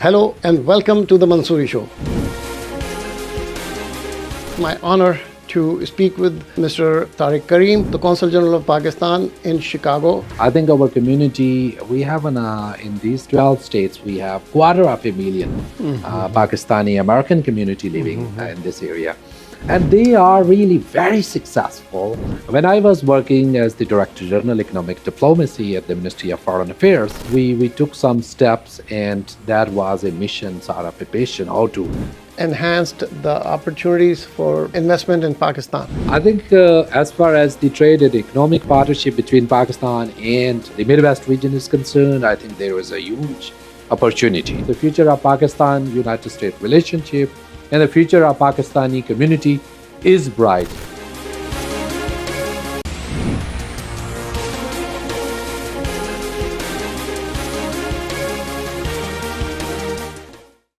Hello and welcome to the Mansuri Show. My honor to speak with Mr. Tariq Karim, the Consul General of Pakistan in Chicago. I think our community, we have in these 12 states, we have 250,000 Pakistani American community living in this area. And they are really very successful. When I was working as the Director General Economic Diplomacy at the Ministry of Foreign Affairs, we took some steps, and that was a mission, sort of a vision, how to Enhanced the opportunities for investment in Pakistan. I think as far as the trade and economic partnership between Pakistan and the Midwest region is concerned, I think there is a huge opportunity. The future of Pakistan-United States relationship and the future of Pakistani community is bright.